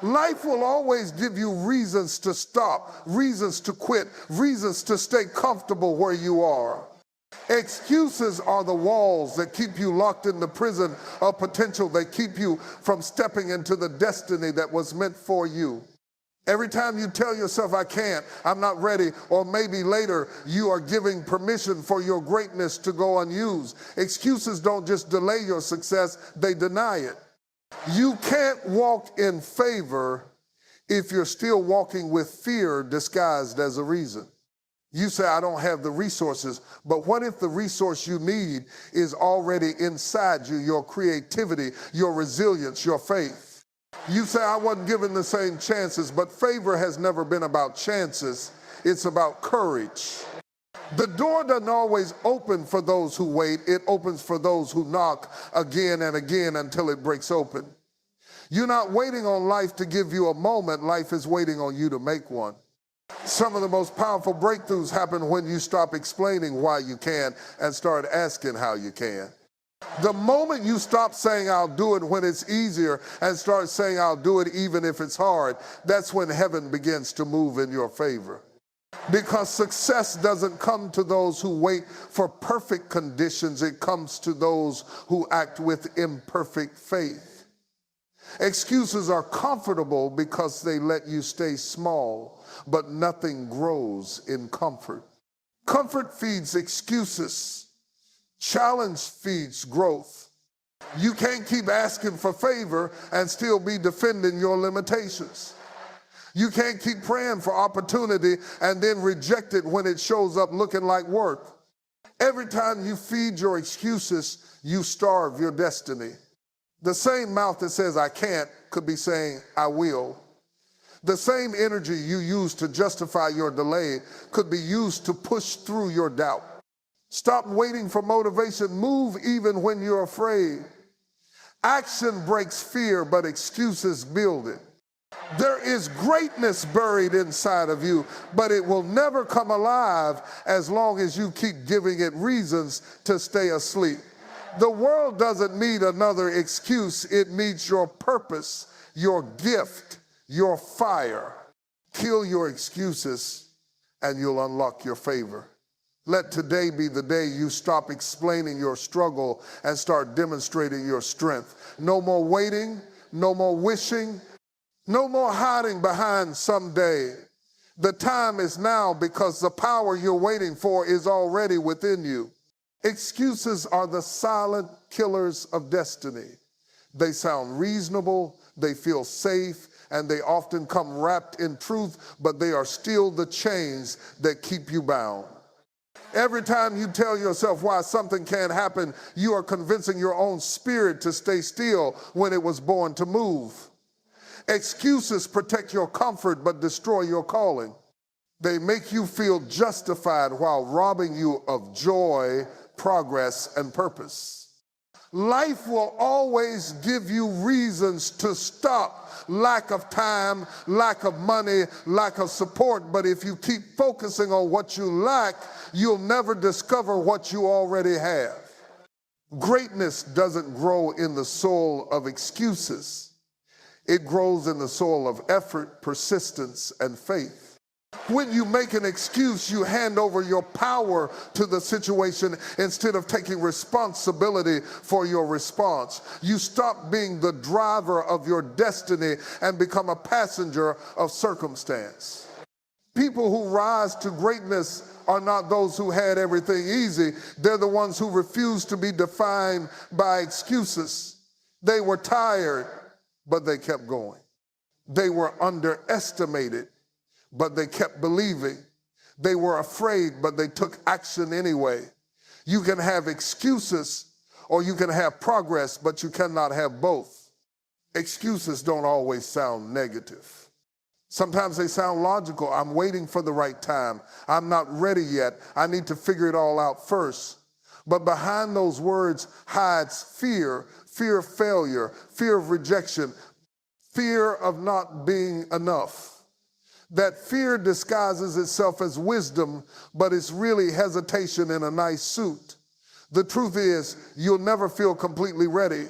Life will always give you reasons to stop, reasons to quit, reasons to stay comfortable where you are. Excuses are the walls that keep you locked in the prison of potential. They keep you from stepping into the destiny that was meant for you. Every time you tell yourself, I can't, I'm not ready, or maybe later, you are giving permission for your greatness to go unused. Excuses don't just delay your success, they deny it. You can't walk in favor if you're still walking with fear disguised as a reason. You say, I don't have the resources, but what if the resource you need is already inside you, your creativity, your resilience, your faith? You say, I wasn't given the same chances, but favor has never been about chances. It's about courage. The door doesn't always open for those who wait. It opens for those who knock again and again until it breaks open. You're not waiting on life to give you a moment. Life is waiting on you to make one. Some of the most powerful breakthroughs happen when you stop explaining why you can and start asking how you can. The moment you stop saying I'll do it when it's easier and start saying I'll do it even if it's hard, that's when heaven begins to move in your favor. Because success doesn't come to those who wait for perfect conditions. It comes to those who act with imperfect faith. Excuses are comfortable because they let you stay small, but nothing grows in comfort. Comfort feeds excuses. Challenge feeds growth. You can't keep asking for favor and still be defending your limitations. You can't keep praying for opportunity and then reject it when it shows up looking like work. Every time you feed your excuses, you starve your destiny. The same mouth that says I can't could be saying I will. The same energy you use to justify your delay could be used to push through your doubt. Stop waiting for motivation. Move even when you're afraid. Action breaks fear, but excuses build it. There is greatness buried inside of you, but it will never come alive as long as you keep giving it reasons to stay asleep. The world doesn't need another excuse. It needs your purpose, your gift, your fire. Kill your excuses and you'll unlock your favor. Let today be the day you stop explaining your struggle and start demonstrating your strength. No more waiting, no more wishing, no more hiding behind someday. The time is now because the power you're waiting for is already within you. Excuses are the silent killers of destiny. They sound reasonable, they feel safe, and they often come wrapped in truth, but they are still the chains that keep you bound. Every time you tell yourself why something can't happen, you are convincing your own spirit to stay still when it was born to move. Excuses protect your comfort but destroy your calling. They make you feel justified while robbing you of joy, progress, and purpose. Life will always give you reasons to stop. Lack of time, lack of money, lack of support. But if you keep focusing on what you lack, you'll never discover what you already have. Greatness doesn't grow in the soil of excuses. It grows in the soil of effort, persistence, and faith. When you make an excuse, you hand over your power to the situation instead of taking responsibility for your response. You stop being the driver of your destiny and become a passenger of circumstance. People who rise to greatness are not those who had everything easy. They're the ones who refuse to be defined by excuses. They were tired, but they kept going. They were underestimated, but they kept believing. They were afraid, but they took action anyway. You can have excuses or you can have progress, but you cannot have both. Excuses don't always sound negative. Sometimes they sound logical. I'm waiting for the right time. I'm not ready yet. I need to figure it all out first. But behind those words hides fear, fear of failure, fear of rejection, fear of not being enough. That fear disguises itself as wisdom, but it's really hesitation in a nice suit. The truth is, you'll never feel completely ready.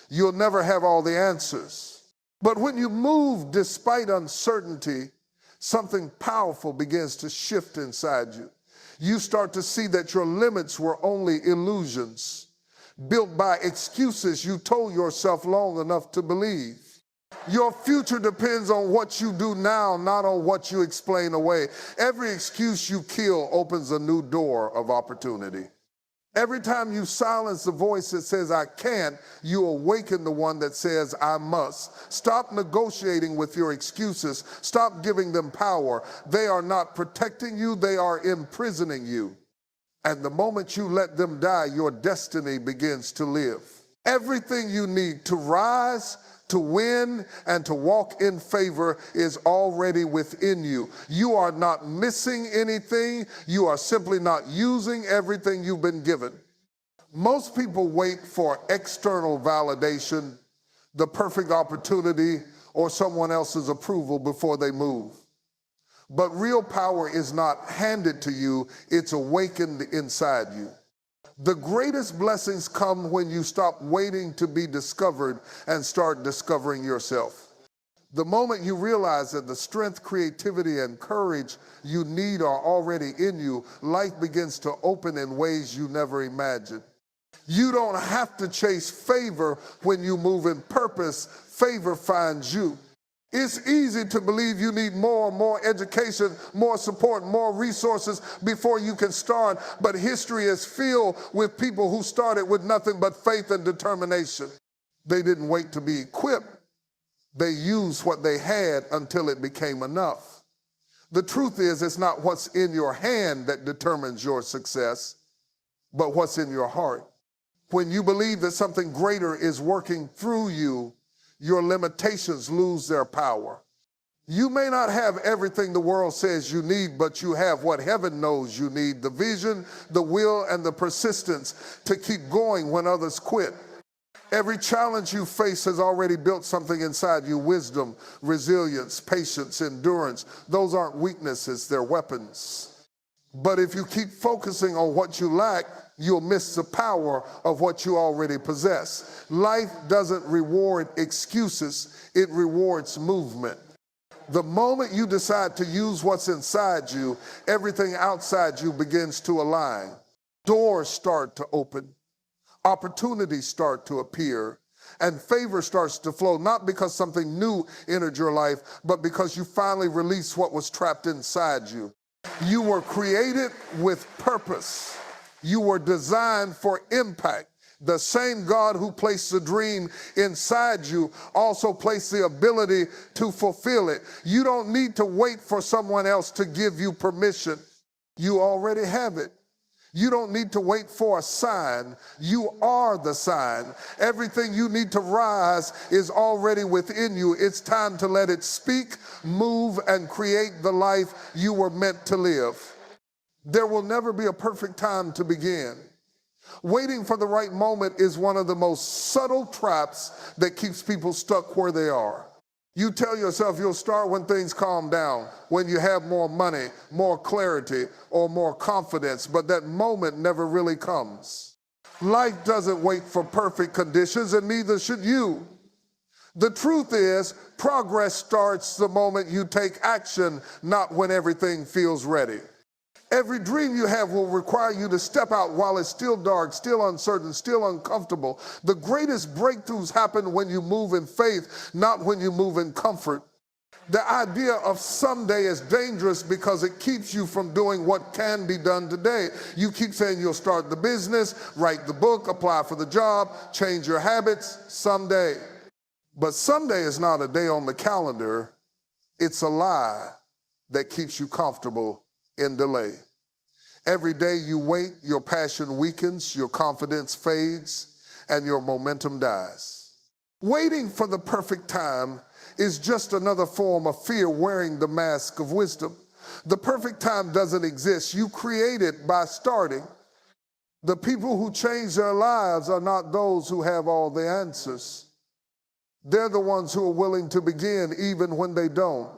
You'll never have all the answers. But when you move despite uncertainty, something powerful begins to shift inside you. You start to see that your limits were only illusions, built by excuses you told yourself long enough to believe. Your future depends on what you do now, not on what you explain away. Every excuse you kill opens a new door of opportunity. Every time you silence the voice that says, I can't, you awaken the one that says, I must. Stop negotiating with your excuses. Stop giving them power. They are not protecting you, they are imprisoning you. And the moment you let them die, your destiny begins to live. Everything you need to rise, to win, and to walk in favor is already within you. You are not missing anything. You are simply not using everything you've been given. Most people wait for external validation, the perfect opportunity, or someone else's approval before they move. But real power is not handed to you, it's awakened inside you. The greatest blessings come when you stop waiting to be discovered and start discovering yourself. The moment you realize that the strength, creativity, and courage you need are already in you, life begins to open in ways you never imagined. You don't have to chase favor when you move in purpose. Favor finds you. It's easy to believe you need more education, more support, more resources before you can start, but history is filled with people who started with nothing but faith and determination. They didn't wait to be equipped. They used what they had until it became enough. The truth is, it's not what's in your hand that determines your success, but what's in your heart. When you believe that something greater is working through you, your limitations lose their power. You may not have everything the world says you need, but you have what heaven knows you need: the vision, the will, and the persistence to keep going when others quit. Every challenge you face has already built something inside you: wisdom, resilience, patience, endurance. Those aren't weaknesses, they're weapons. But if you keep focusing on what you lack, you'll miss the power of what you already possess. Life doesn't reward excuses, it rewards movement. The moment you decide to use what's inside you, everything outside you begins to align. Doors start to open, opportunities start to appear, and favor starts to flow, not because something new entered your life, but because you finally released what was trapped inside you. You were created with purpose. You were designed for impact. The same God who placed the dream inside you also placed the ability to fulfill it. You don't need to wait for someone else to give you permission. You already have it. You don't need to wait for a sign. You are the sign. Everything you need to rise is already within you. It's time to let it speak, move, and create the life you were meant to live. There will never be a perfect time to begin. Waiting for the right moment is one of the most subtle traps that keeps people stuck where they are. You tell yourself you'll start when things calm down, when you have more money, more clarity, or more confidence, but that moment never really comes. Life doesn't wait for perfect conditions, and neither should you. The truth is, progress starts the moment you take action, not when everything feels ready. Every dream you have will require you to step out while it's still dark, still uncertain, still uncomfortable. The greatest breakthroughs happen when you move in faith, not when you move in comfort. The idea of someday is dangerous because it keeps you from doing what can be done today. You keep saying you'll start the business, write the book, apply for the job, change your habits someday. But someday is not a day on the calendar. It's a lie that keeps you comfortable in delay. Every day you wait, your passion weakens, your confidence fades, and your momentum dies. Waiting for the perfect time is just another form of fear wearing the mask of wisdom. The perfect time doesn't exist. You create it by starting. The people who change their lives are not those who have all the answers. They're the ones who are willing to begin even when they don't.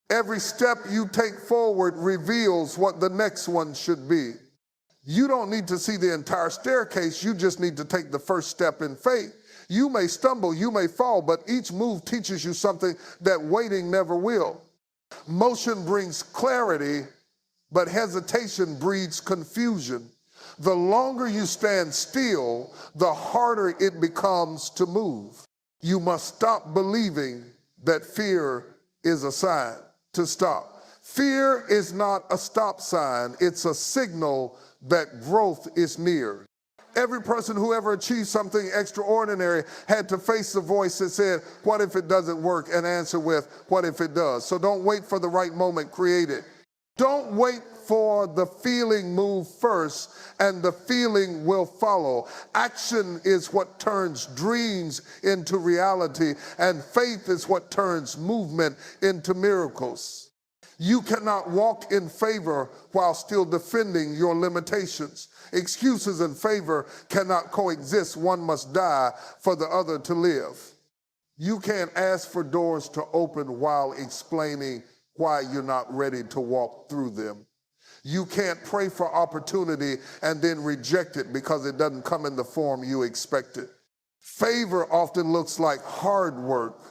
Every step you take forward reveals what the next one should be. You don't need to see the entire staircase, you just need to take the first step in faith. You may stumble, you may fall, but each move teaches you something that waiting never will. Motion brings clarity, but hesitation breeds confusion. The longer you stand still, the harder it becomes to move. You must stop believing that fear is a sign to stop. Fear is not a stop sign, it's a signal that growth is near. Every person who ever achieved something extraordinary had to face the voice that said, what if it doesn't work? And answer with, what if it does? So don't wait for the right moment, create it. Don't wait for the feeling, move first, and the feeling will follow. Action is what turns dreams into reality, and faith is what turns movement into miracles. You cannot walk in favor while still defending your limitations. Excuses and favor cannot coexist. One must die for the other to live. You can't ask for doors to open while explaining why you're not ready to walk through them. You can't pray for opportunity and then reject it because it doesn't come in the form you expected. Favor often looks like hard work,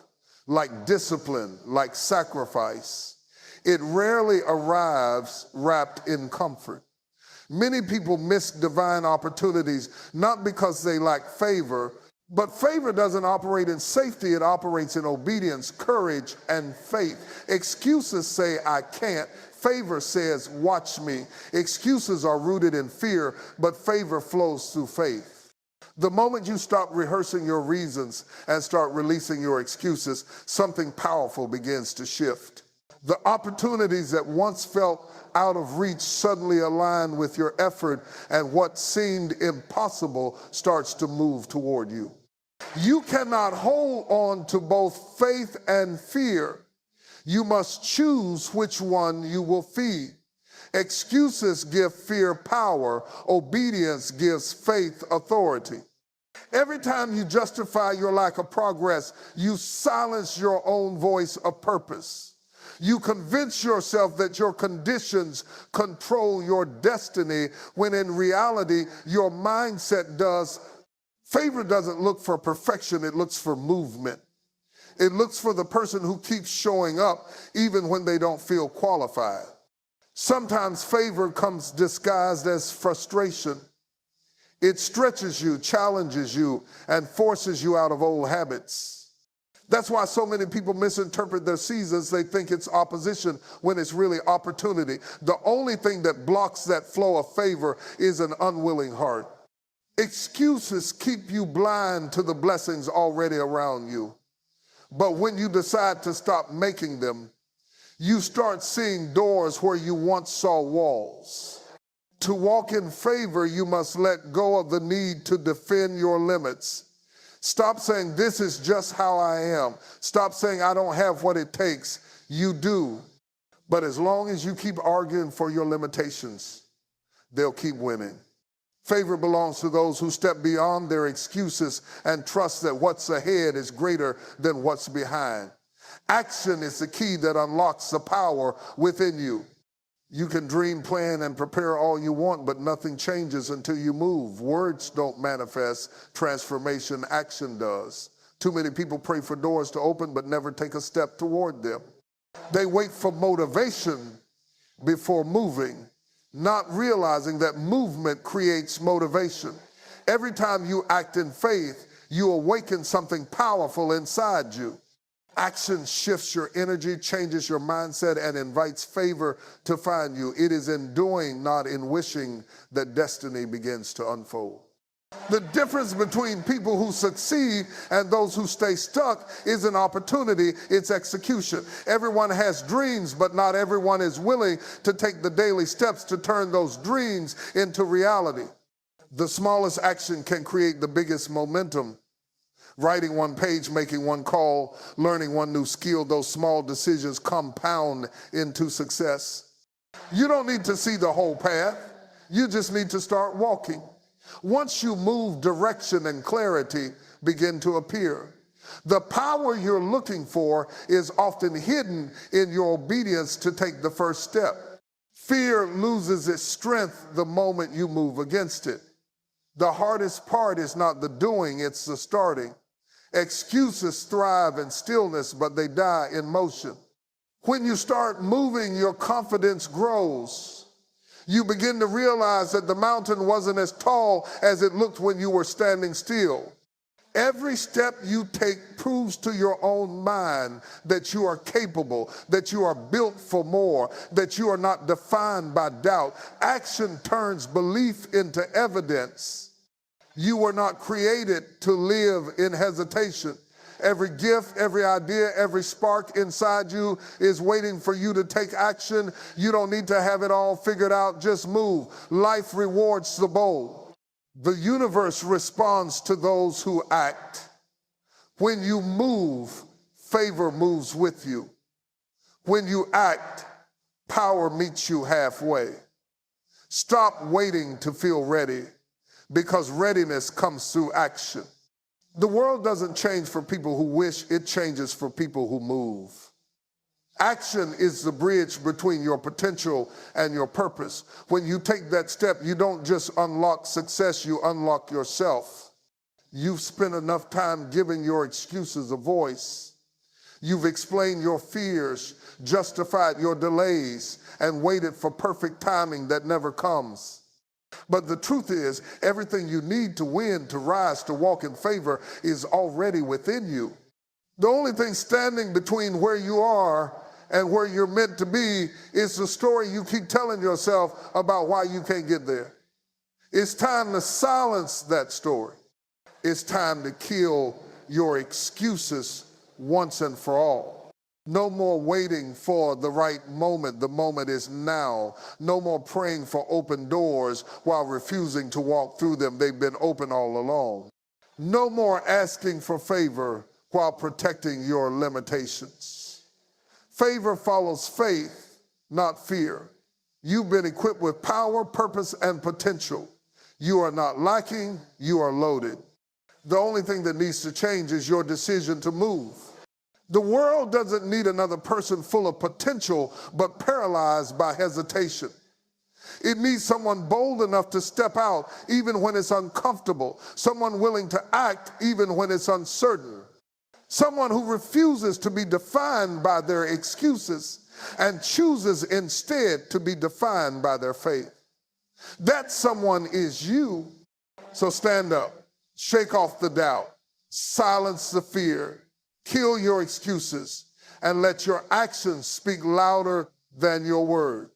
like discipline, like sacrifice. It rarely arrives wrapped in comfort. Many people miss divine opportunities not because they lack favor, but favor doesn't operate in safety, it operates in obedience, courage, and faith. Excuses say, I can't. Favor says, watch me. Excuses are rooted in fear, but favor flows through faith. The moment you stop rehearsing your reasons and start releasing your excuses, something powerful begins to shift. The opportunities that once felt out of reach suddenly align with your effort, and what seemed impossible starts to move toward you. You cannot hold on to both faith and fear. You must choose which one you will feed. Excuses give fear power. Obedience gives faith authority. Every time you justify your lack of progress, you silence your own voice of purpose. You convince yourself that your conditions control your destiny, when in reality, your mindset does. Favor doesn't look for perfection, it looks for movement. It looks for the person who keeps showing up even when they don't feel qualified. Sometimes favor comes disguised as frustration. It stretches you, challenges you, and forces you out of old habits. That's why so many people misinterpret their seasons. They think it's opposition when it's really opportunity. The only thing that blocks that flow of favor is an unwilling heart. Excuses keep you blind to the blessings already around you. But when you decide to stop making them, you start seeing doors where you once saw walls. To walk in favor, you must let go of the need to defend your limits. Stop saying, this is just how I am. Stop saying, I don't have what it takes. You do. But as long as you keep arguing for your limitations, they'll keep winning. Favor belongs to those who step beyond their excuses and trust that what's ahead is greater than what's behind. Action is the key that unlocks the power within you. You can dream, plan, and prepare all you want, but nothing changes until you move. Words don't manifest transformation, action does. Too many people pray for doors to open, but never take a step toward them. They wait for motivation before moving, not realizing that movement creates motivation. Every time you act in faith, you awaken something powerful inside you. Action shifts your energy, changes your mindset, and invites favor to find you. It is in doing, not in wishing, that destiny begins to unfold. The difference between people who succeed and those who stay stuck is an opportunity, it's execution. Everyone has dreams, but not everyone is willing to take the daily steps to turn those dreams into reality. The smallest action can create the biggest momentum. Writing one page, making one call, learning one new skill, those small decisions compound into success. You don't need to see the whole path. You just need to start walking. Once you move, direction and clarity begin to appear. The power you're looking for is often hidden in your obedience to take the first step. Fear loses its strength the moment you move against it. The hardest part is not the doing, it's the starting. Excuses thrive in stillness, but they die in motion. When you start moving, your confidence grows. You begin to realize that the mountain wasn't as tall as it looked when you were standing still. Every step you take proves to your own mind that you are capable, that you are built for more, that you are not defined by doubt. Action turns belief into evidence. You were not created to live in hesitation. Every gift, every idea, every spark inside you is waiting for you to take action. You don't need to have it all figured out, just move. Life rewards the bold. The universe responds to those who act. When you move, favor moves with you. When you act, power meets you halfway. Stop waiting to feel ready, because readiness comes through action. The world doesn't change for people who wish, it changes for people who move. Action is the bridge between your potential and your purpose. When you take that step, you don't just unlock success, you unlock yourself. You've spent enough time giving your excuses a voice. You've explained your fears, justified your delays, and waited for perfect timing that never comes. But the truth is, everything you need to win, to rise, to walk in favor is already within you. The only thing standing between where you are and where you're meant to be is the story you keep telling yourself about why you can't get there. It's time to silence that story. It's time to kill your excuses once and for all. No more waiting for the right moment. The moment is now. No more praying for open doors while refusing to walk through them. They've been open all along. No more asking for favor while protecting your limitations. Favor follows faith, not fear. You've been equipped with power, purpose, and potential. You are not lacking, you are loaded. The only thing that needs to change is your decision to move. The world doesn't need another person full of potential but paralyzed by hesitation. It needs someone bold enough to step out even when it's uncomfortable, someone willing to act even when it's uncertain, someone who refuses to be defined by their excuses and chooses instead to be defined by their faith. That someone is you. So stand up, shake off the doubt, silence the fear, kill your excuses, and let your actions speak louder than your words.